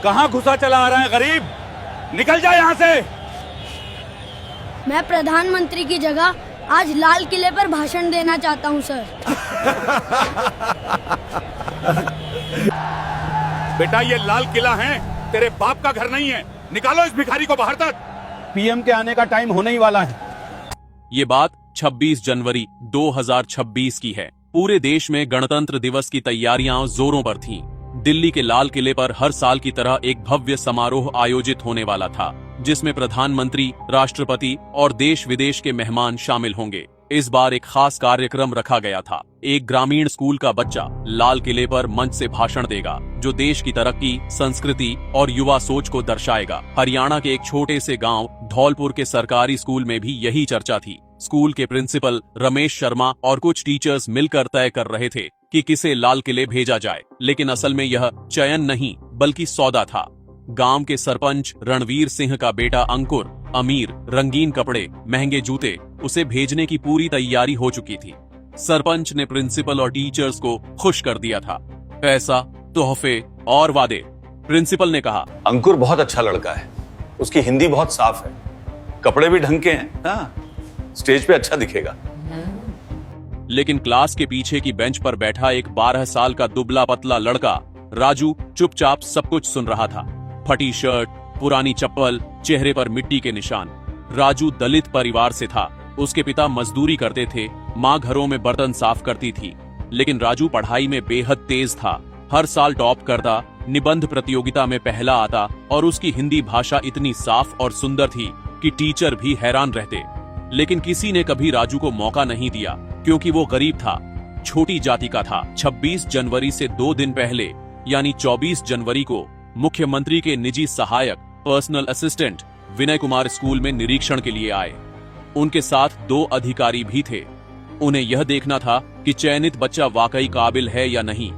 कहां घुसा चला आ रहा है गरीब? निकल जा यहाँ से। मैं प्रधानमंत्री की जगह आज लाल किले पर भाषण देना चाहता हूँ सर। बेटा ये लाल किला है, तेरे बाप का घर नहीं है। निकालो इस भिखारी को बाहर तक। पीएम के आने का टाइम होने ही वाला है। ये बात 26 जनवरी 2026 की है। पूरे देश में गणतंत्र दिवस की तैयारियां जोरों पर थीं। दिल्ली के लाल किले पर हर साल की तरह एक भव्य समारोह आयोजित होने वाला था, जिसमें प्रधानमंत्री, राष्ट्रपति और देश विदेश के मेहमान शामिल होंगे। इस बार एक खास कार्यक्रम रखा गया था। एक ग्रामीण स्कूल का बच्चा लाल किले पर मंच से भाषण देगा, जो देश की तरक्की, संस्कृति और युवा सोच को दर्शाएगा। हरियाणा के एक छोटे से गांव धौलपुर के सरकारी स्कूल में भी यही चर्चा थी। स्कूल के प्रिंसिपल रमेश शर्मा और कुछ टीचर्स मिलकर तय कर रहे थे कि किसे लाल किले भेजा जाए, लेकिन असल में यह चयन नहीं बल्कि सौदा था। गांव के सरपंच रणवीर सिंह का बेटा अंकुर अमीर, रंगीन कपड़े, महंगे जूते, उसे भेजने की पूरी तैयारी हो चुकी थी। सरपंच ने प्रिंसिपल और टीचर्स को खुश कर दिया था। पैसा, तोहफे और वादे। प्रिंसिपल ने कहा, अंकुर बहुत अच्छा लड़का है, उसकी हिंदी बहुत साफ है, कपड़े भी ढंग के हैं, हाँ, स्टेज पे अच्छा दिखेगा। लेकिन क्लास के पीछे की बेंच पर बैठा एक 12 साल का दुबला पतला लड़का राजू चुपचाप सब कुछ सुन रहा था। फटी शर्ट, पुरानी चप्पल, चेहरे पर मिट्टी के निशान। राजू दलित परिवार से था। उसके पिता मजदूरी करते थे, माँ घरों में बर्तन साफ करती थी। लेकिन राजू पढ़ाई में बेहद तेज था। हर साल टॉप करता, निबंध प्रतियोगिता में पहला आता और उसकी हिंदी भाषा इतनी साफ और सुंदर थी कि टीचर भी हैरान रहते। लेकिन किसी ने कभी राजू को मौका नहीं दिया, क्योंकि वो गरीब था, छोटी जाति का था। 26 जनवरी से 2 दिन पहले यानी 24 जनवरी को मुख्यमंत्री के निजी सहायक personal assistant Vinay Kumar school में निरीक्षण के लिए आए। उनके साथ 2 अधिकारी भी थे। उन्हें यह देखना था कि चयनित बच्चा वाकई काबिल है या नहीं।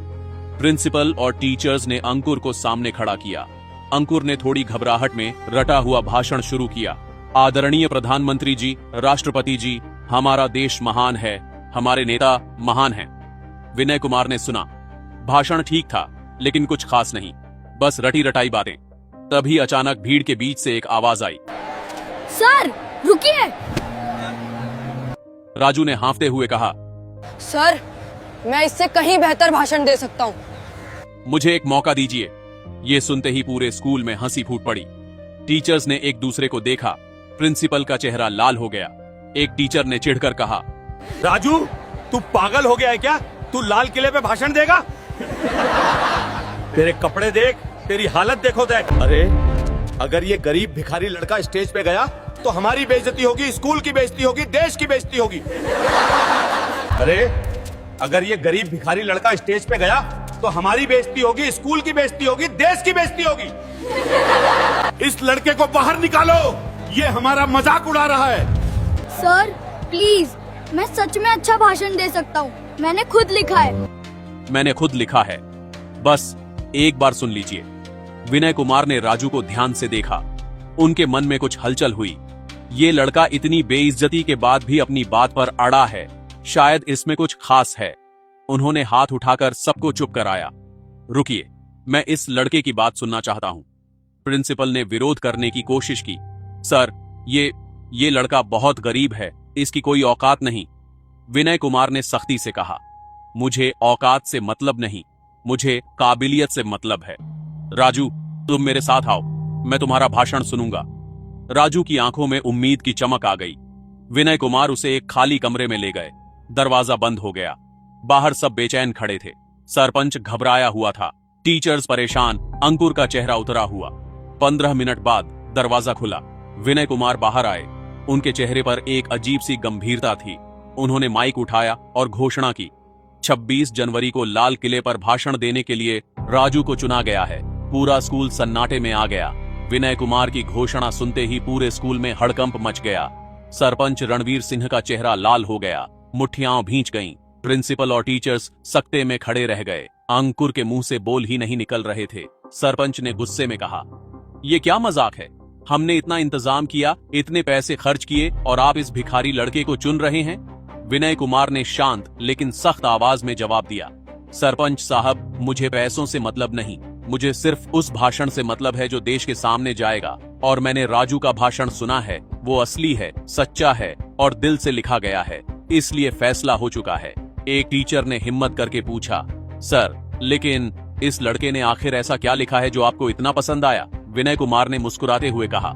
प्रिंसिपल और टीचर्स ने अंकुर को सामने खड़ा किया। अंकुर ने थोड़ी घबराहट में रटा हुआ भाषण शुरू किया। आदरणीय प्रधानमंत्री जी, राष्ट्रपति जी, हमारा देश महान है, हमारे नेता महान हैं। विनय कुमार ने सुना। भाषण ठीक था, लेकिन कुछ खास नहीं, बस रटी रटाई बातें। तभी अचानक भीड़ के बीच से एक आवाज आई, सर रुकिए। राजू ने हांफते हुए कहा, सर मैं इससे कहीं बेहतर भाषण दे सकता हूँ। मुझे एक मौका दीजिए। ये सुनते ही पूरे स्कूल में हंसी फूट पड़ी। टीचर्स ने एक दूसरे को देखा। प्रिंसिपल का चेहरा लाल हो गया। एक टीचर ने चिढ़कर कहा, राजू तू पागल हो गया है क्या? तू लाल किले पे भाषण देगा? तेरे कपड़े देख, तेरी हालत देखो देख। अरे अगर ये गरीब भिखारी लड़का स्टेज पे गया तो हमारी बेइज्जती होगी, स्कूल की बेइज्जती होगी, देश की बेइज्जती होगी। अरे अगर ये गरीब भिखारी लड़का स्टेज पे गया तो हमारी बेइज्जती होगी, स्कूल की बेइज्जती होगी, देश की बेइज्जती होगी। इस लड़के को बाहर निकालो, ये हमारा मजाक उड़ा रहा है। सर प्लीज, मैं सच में अच्छा भाषण दे सकता हूँ। मैंने खुद लिखा है। मैंने खुद लिखा है, बस एक बार सुन लीजिए। विनय कुमार ने राजू को ध्यान से देखा। उनके मन में कुछ हलचल हुई। ये लड़का इतनी बेइज्जती के बाद भी अपनी बात पर अड़ा है, शायद इसमें कुछ खास है। उन्होंने हाथ उठाकर सबको चुप कराया। रुकिए, मैं इस लड़के की बात सुनना चाहता हूं। प्रिंसिपल ने विरोध करने की कोशिश की। सर, ये लड़का बहुत गरीब है, इसकी कोई औकात नहीं। विनय कुमार ने सख्ती से कहा, मुझे औकात से मतलब नहीं, मुझे काबिलियत से मतलब है। राजू तुम मेरे साथ आओ, मैं तुम्हारा भाषण सुनूंगा। राजू की आंखों में उम्मीद की चमक आ गई। विनय कुमार उसे एक खाली कमरे में ले गए। दरवाजा बंद हो गया। बाहर सब बेचैन खड़े थे। सरपंच घबराया हुआ था, टीचर्स परेशान, अंकुर का चेहरा उतरा हुआ। 15 मिनट बाद दरवाजा खुला। विनय कुमार बाहर आए। उनके चेहरे पर एक अजीब सी गंभीरता थी। उन्होंने माइक उठाया और घोषणा की, 26 जनवरी को लाल किले पर भाषण देने के लिए राजू को चुना गया है। पूरा स्कूल सन्नाटे में आ गया। विनय कुमार की घोषणा सुनते ही पूरे स्कूल में हड़कंप मच गया। सरपंच रणवीर सिंह का चेहरा लाल हो गया, मुट्ठियां भींच गईं। प्रिंसिपल और टीचर्स सकते में खड़े रह गए। अंकुर के मुंह से बोल ही नहीं निकल रहे थे। सरपंच ने गुस्से में कहा, ये क्या मजाक है? हमने इतना इंतजाम किया, इतने पैसे खर्च किए और आप इस भिखारी लड़के को चुन रहे हैं? विनय कुमार ने शांत लेकिन सख्त आवाज में जवाब दिया, सरपंच साहब, मुझे पैसों से मतलब नहीं, मुझे सिर्फ उस भाषण से मतलब है जो देश के सामने जाएगा, और मैंने राजू का भाषण सुना है, वो असली है, सच्चा है और दिल से लिखा गया है, इसलिए फैसला हो चुका है। एक टीचर ने हिम्मत करके पूछा, सर लेकिन इस लड़के ने आखिर ऐसा क्या लिखा है जो आपको इतना पसंद आया? विनय कुमार ने मुस्कुराते हुए कहा,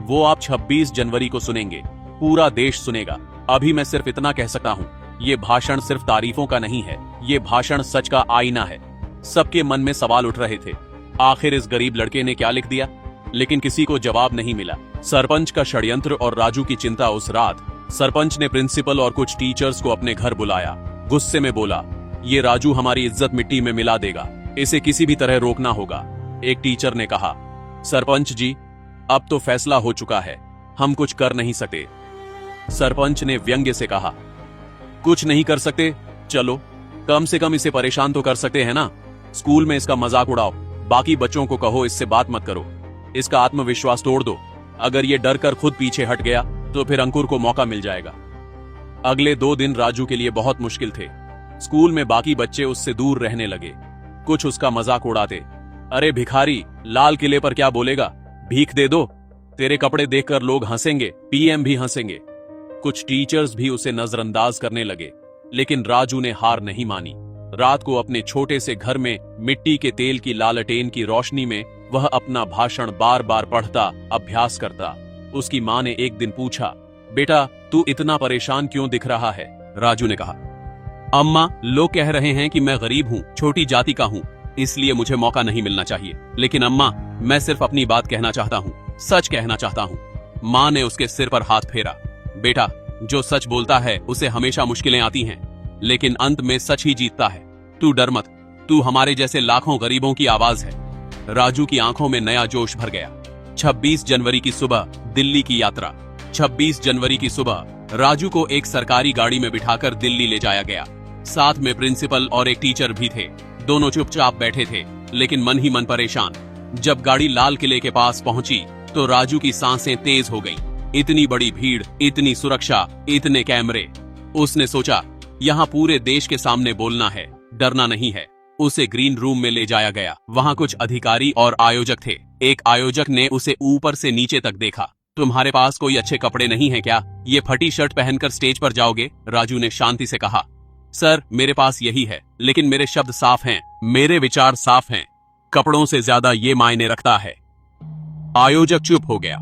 वो आप 26 जनवरी को सुनेंगे, पूरा देश सुनेगा। अभी मैं सिर्फ इतना कह सकता हूँ, ये भाषण सिर्फ तारीफों का नहीं है, ये भाषण सच का आईना है। सबके मन में सवाल उठ रहे थे, आखिर इस गरीब लड़के ने क्या लिख दिया? लेकिन किसी को जवाब नहीं मिला। सरपंच का षड्यंत्र और राजू की चिंता उस रात। सरपंच ने प्रिंसिपल और कुछ टीचर्स को अपने घर बुलाया। गुस्से में बोला, ये राजू हमारी इज्जत मिट्टी में मिला देगा, इसे किसी भी तरह रोकना होगा। एक टीचर ने कहा, सरपंच जी अब तो फैसला हो चुका है, हम कुछ कर नहीं सकते। सरपंच ने व्यंग्य से कहा, कुछ नहीं कर सकते? चलो कम से कम इसे परेशान तो कर सकते हैं ना। स्कूल में इसका मजाक उड़ाओ, बाकी बच्चों को कहो इससे बात मत करो, इसका आत्मविश्वास तोड़ दो। अगर ये डर कर खुद पीछे हट गया तो फिर अंकुर को मौका मिल जाएगा। अगले 2 दिन राजू के लिए बहुत मुश्किल थे। स्कूल में बाकी बच्चे उससे दूर रहने लगे, कुछ उसका मजाक उड़ाते, अरे भिखारी, लाल किले पर क्या बोलेगा, भीख दे दो, तेरे कपड़े देखकर लोग हंसेंगे, पीएम भी हंसेंगे। कुछ टीचर्स भी उसे नजरअंदाज करने लगे, लेकिन राजू ने हार नहीं मानी। रात को अपने छोटे से घर में मिट्टी के तेल की लालटेन की रोशनी में वह अपना भाषण बार बार पढ़ता, अभ्यास करता। उसकी मां ने एक दिन पूछा, बेटा तू इतना परेशान क्यों दिख रहा है? राजू ने कहा, अम्मा लोग कह रहे हैं कि मैं गरीब हूँ, छोटी जाति का हूँ, इसलिए मुझे मौका नहीं मिलना चाहिए। लेकिन अम्मा मैं सिर्फ अपनी बात कहना चाहता हूँ, सच कहना चाहता हूँ। माँ ने उसके सिर पर हाथ फेरा, बेटा जो सच बोलता है उसे हमेशा मुश्किलें आती हैं, लेकिन अंत में सच ही जीतता है। तू डर मत, तू हमारे जैसे लाखों गरीबों की आवाज है। राजू की आंखों में नया जोश भर गया। 26 जनवरी की सुबह दिल्ली की यात्रा। 26 जनवरी की सुबह राजू को एक सरकारी गाड़ी में बिठाकर दिल्ली ले जाया गया। साथ में प्रिंसिपल और एक टीचर भी थे। दोनों चुपचाप बैठे थे, लेकिन मन ही मन परेशान। जब गाड़ी लाल किले के पास पहुंची तो राजू की सांसें तेज हो गईं। इतनी बड़ी भीड़, इतनी सुरक्षा, इतने कैमरे। उसने सोचा, यहाँ पूरे देश के सामने बोलना है, डरना नहीं है। उसे ग्रीन रूम में ले जाया गया। वहाँ कुछ अधिकारी और आयोजक थे। एक आयोजक ने उसे ऊपर से नीचे तक देखा। तुम्हारे पास कोई अच्छे कपड़े नहीं है क्या? ये फटी शर्ट पहनकर स्टेज पर जाओगे? राजू ने शांति से कहा, सर मेरे पास यही है, लेकिन मेरे शब्द साफ हैं, मेरे विचार साफ हैं, कपड़ों से ज्यादा ये मायने रखता है। आयोजक चुप हो गया।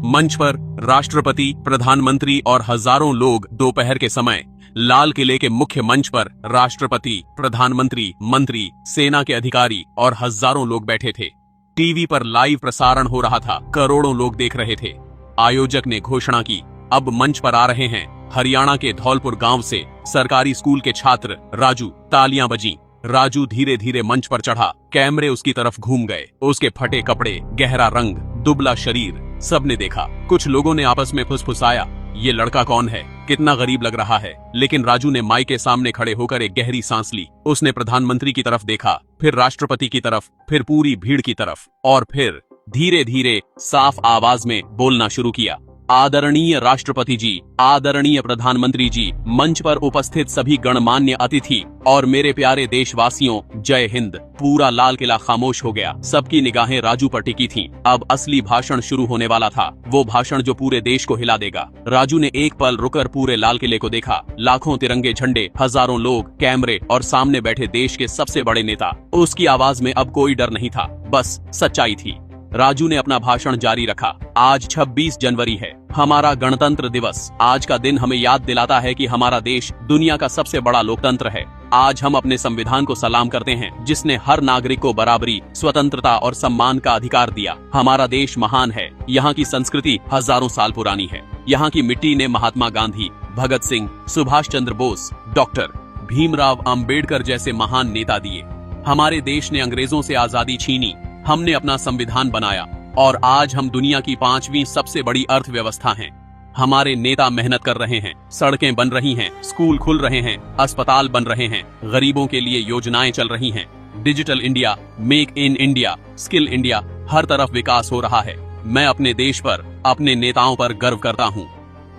मंच पर राष्ट्रपति, प्रधानमंत्री और हजारों लोग दोपहर के समय लाल किले के मुख्य मंच पर राष्ट्रपति, प्रधानमंत्री, मंत्री, सेना के अधिकारी और हजारों लोग बैठे थे। टीवी पर लाइव प्रसारण हो रहा था, करोड़ों लोग देख रहे थे। आयोजक ने घोषणा की, अब मंच पर आ रहे हैं हरियाणा के धौलपुर गांव से सरकारी स्कूल के छात्र राजू। तालियां बजीं। राजू धीरे धीरे मंच पर चढ़ा। कैमरे उसकी तरफ घूम गए। उसके फटे कपड़े, गहरा रंग, दुबला शरीर, सबने देखा। कुछ लोगों ने आपस में फुसफुसाया, ये लड़का कौन है, कितना गरीब लग रहा है। लेकिन राजू ने माइक के सामने खड़े होकर एक गहरी सांस ली। उसने प्रधानमंत्री की तरफ देखा, फिर राष्ट्रपति की तरफ, फिर पूरी भीड़ की तरफ, और फिर धीरे धीरे साफ आवाज में बोलना शुरू किया, आदरणीय राष्ट्रपति जी, आदरणीय प्रधानमंत्री जी, मंच पर उपस्थित सभी गणमान्य अतिथि और मेरे प्यारे देशवासियों, जय हिंद। पूरा लाल किला खामोश हो गया। सबकी निगाहें राजू पर टिकी थीं। अब असली भाषण शुरू होने वाला था, वो भाषण जो पूरे देश को हिला देगा। राजू ने एक पल रुकर पूरे लाल किले को देखा। लाखों तिरंगे झंडे, हजारों लोग, कैमरे और सामने बैठे देश के सबसे बड़े नेता। उसकी आवाज में अब कोई डर नहीं था, बस सच्चाई थी। राजू ने अपना भाषण जारी रखा। आज 26 जनवरी है, हमारा गणतंत्र दिवस। आज का दिन हमें याद दिलाता है कि हमारा देश दुनिया का सबसे बड़ा लोकतंत्र है। आज हम अपने संविधान को सलाम करते हैं, जिसने हर नागरिक को बराबरी, स्वतंत्रता और सम्मान का अधिकार दिया। हमारा देश महान है। यहाँ की संस्कृति हजारों साल पुरानी है। यहाँ की मिट्टी ने महात्मा गांधी, भगत सिंह, सुभाष चंद्र बोस, डॉक्टर भीमराव अंबेडकर जैसे महान नेता दिए। हमारे देश ने अंग्रेजों से आजादी छीनी, हमने अपना संविधान बनाया और आज हम दुनिया की 5वीं सबसे बड़ी अर्थव्यवस्था हैं। हमारे नेता मेहनत कर रहे हैं, सड़कें बन रही हैं, स्कूल खुल रहे हैं, अस्पताल बन रहे हैं, गरीबों के लिए योजनाएं चल रही हैं। Digital India, make in India, skill India, हर तरफ विकास हो रहा है। मैं अपने देश पर, अपने नेताओं पर गर्व करता हूँ।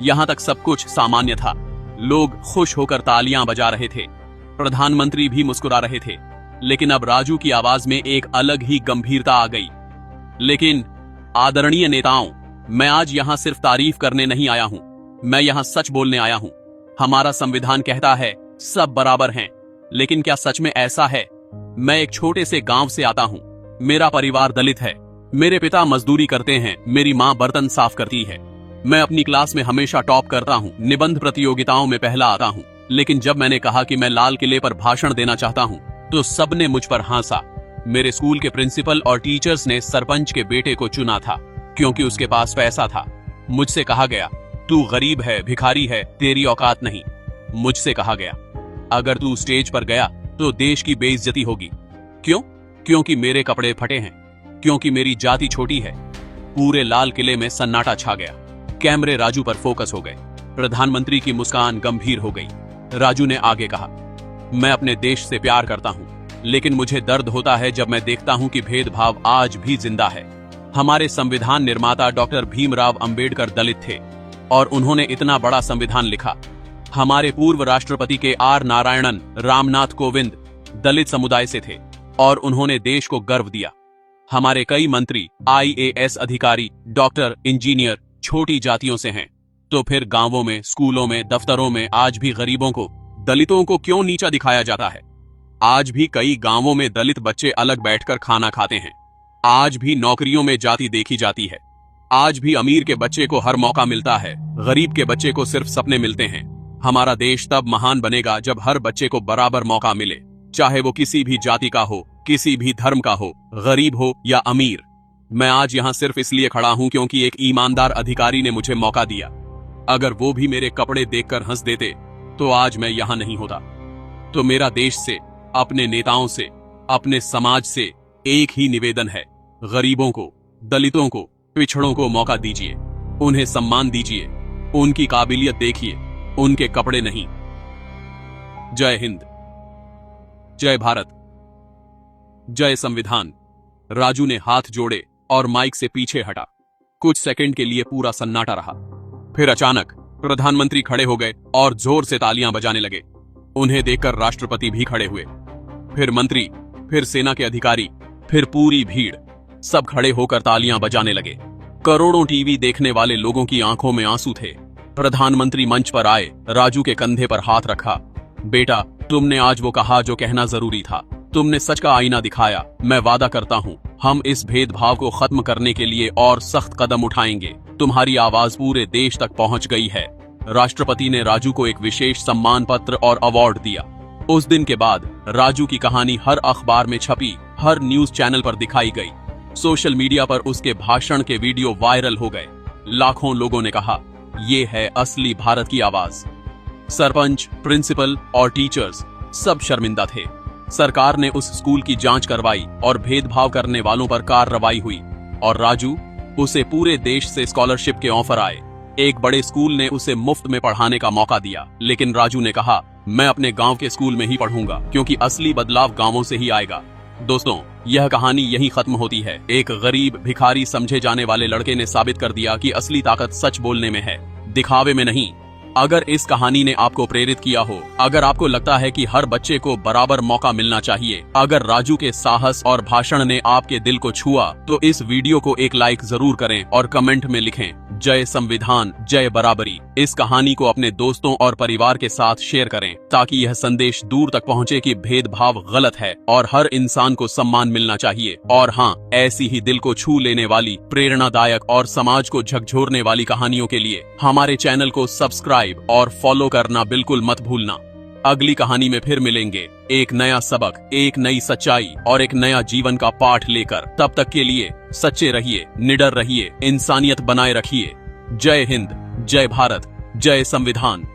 यहाँ तक सब कुछ सामान्य था। लोग खुश होकर तालियां बजा रहे थे। प्रधानमंत्री भी मुस्कुरा रहे थे। लेकिन अब राजू की आवाज में एक अलग ही गंभीरता आ गई। लेकिन आदरणीय नेताओं, मैं आज यहां सिर्फ तारीफ करने नहीं आया हूं, मैं यहां सच बोलने आया हूं। हमारा संविधान कहता है सब बराबर हैं, लेकिन क्या सच में ऐसा है? मैं एक छोटे से गांव से आता हूं। मेरा परिवार दलित है। मेरे पिता मजदूरी करते हैं, मेरी मां बर्तन साफ करती है। मैं अपनी क्लास में हमेशा टॉप करता हूं, निबंध प्रतियोगिताओं में पहला आता हूं। लेकिन जब मैंने कहा कि मैं लाल किले पर भाषण देना चाहता हूं, तो सबने मुझ पर हंसा। मेरे स्कूल के प्रिंसिपल और टीचर्स ने सरपंच के बेटे को चुना था, क्योंकि उसके पास पैसा था। मुझसे कहा गया, तू गरीब है, भिखारी है, तेरी औकात नहीं। मुझसे कहा गया, अगर तू स्टेज पर गया तो देश की बेइज्जती होगी। क्यों? क्योंकि मेरे कपड़े फटे हैं, क्योंकि मेरी जाति छोटी है। पूरे लाल किले में सन्नाटा छा गया। कैमरे राजू पर फोकस हो गए। प्रधानमंत्री की मुस्कान गंभीर हो गई। राजू ने आगे कहा, मैं अपने देश से प्यार करता हूं, लेकिन मुझे दर्द होता है जब मैं देखता हूं कि भेदभाव आज भी जिंदा है। हमारे संविधान निर्माता डॉक्टर भीमराव अंबेडकर दलित थे और उन्होंने इतना बड़ा संविधान लिखा। हमारे पूर्व राष्ट्रपति के आर नारायणन रामनाथ कोविंद दलित समुदाय से थे और उन्होंने देश को गर्व दिया। हमारे कई मंत्री, IAS अधिकारी, डॉक्टर, इंजीनियर छोटी जातियों से हैं। तो फिर गांवों में, स्कूलों में, दफ्तरों में आज भी गरीबों को, दलितों को क्यों नीचा दिखाया जाता है? आज भी कई गांवों में दलित बच्चे अलग बैठकर खाना खाते हैं। आज भी नौकरियों में जाति देखी जाती है। आज भी अमीर के बच्चे को हर मौका मिलता है, गरीब के बच्चे को सिर्फ सपने मिलते हैं। हमारा देश तब महान बनेगा जब हर बच्चे को बराबर मौका मिले, चाहे वो किसी भी जाति का हो, किसी भी धर्म का हो, गरीब हो या अमीर। मैं आज यहाँ सिर्फ इसलिए खड़ा हूं क्योंकि एक ईमानदार अधिकारी ने मुझे मौका दिया। अगर वो भी मेरे कपड़े देखकर हंस देते तो आज मैं यहाँ नहीं होता। तो मेरा देश से, अपने नेताओं से, अपने समाज से एक ही निवेदन है, गरीबों को, दलितों को, पिछड़ों को मौका दीजिए, उन्हें सम्मान दीजिए, उनकी काबिलियत देखिए, उनके कपड़े नहीं। जय हिंद, जय भारत, जय संविधान। राजू ने हाथ जोड़े और माइक से पीछे हटा। कुछ सेकंड के लिए पूरा सन्नाटा रहा। फिर अचानक प्रधानमंत्री खड़े हो गए और जोर से तालियां बजाने लगे। उन्हें देखकर राष्ट्रपति भी खड़े हुए। फिर मंत्री, फिर सेना के अधिकारी, फिर पूरी भीड़, सब खड़े होकर तालियां बजाने लगे। करोड़ों टीवी देखने वाले लोगों की आंखों में आंसू थे। प्रधानमंत्री मंच पर आए, राजू के कंधे पर हाथ रखा। बेटा, तुमने आज वो कहा जो कहना जरूरी था। तुमने सच का आईना दिखाया। मैं वादा करता हूँ, हम इस भेदभाव को खत्म करने के लिए और सख्त कदम उठाएंगे। तुम्हारी आवाज पूरे देश तक पहुँच गई है। राष्ट्रपति ने राजू को एक विशेष सम्मान पत्र और अवार्ड दिया। उस दिन के बाद राजू की कहानी हर अखबार में छपी, हर न्यूज चैनल पर दिखाई गई। सोशल मीडिया पर उसके भाषण के वीडियो वायरल हो गए। लाखों लोगों ने कहा, ये है असली भारत की आवाज। सरपंच, प्रिंसिपल और टीचर्स सब शर्मिंदा थे। सरकार ने उस स्कूल की जांच करवाई और भेदभाव करने वालों पर कार्रवाई हुई और राजू, उसे पूरे देश से स्कॉलरशिप के ऑफर आए। एक बड़े स्कूल ने उसे मुफ्त में पढ़ाने का मौका दिया, लेकिन राजू ने कहा, मैं अपने गांव के स्कूल में ही पढ़ूंगा, क्योंकि असली बदलाव गांवों से ही आएगा। दोस्तों, यह कहानी यही खत्म होती है। एक गरीब, भिखारी समझे जाने वाले लड़के ने साबित कर दिया कि असली ताकत सच बोलने में है, दिखावे में नहीं। अगर इस कहानी ने आपको प्रेरित किया हो, अगर आपको लगता है कि हर बच्चे को बराबर मौका मिलना चाहिए, अगर राजू के साहस और भाषण ने आपके दिल को छुआ, तो इस वीडियो को एक लाइक जरूर करें और कमेंट में लिखें, जय संविधान, जय बराबरी। इस कहानी को अपने दोस्तों और परिवार के साथ शेयर करें, ताकि यह संदेश दूर तक पहुंचे कि भेदभाव गलत है और हर इंसान को सम्मान मिलना चाहिए। और हाँ, ऐसी ही दिल को छू लेने वाली, प्रेरणादायक और समाज को झकझोरने वाली कहानियों के लिए हमारे चैनल को सब्सक्राइब और फॉलो करना बिल्कुल मत भूलना। अगली कहानी में फिर मिलेंगे, एक नया सबक, एक नई सच्चाई और एक नया जीवन का पाठ लेकर। तब तक के लिए सच्चे रहिए, निडर रहिए, इंसानियत बनाए रखिए। जय हिंद, जय भारत, जय संविधान।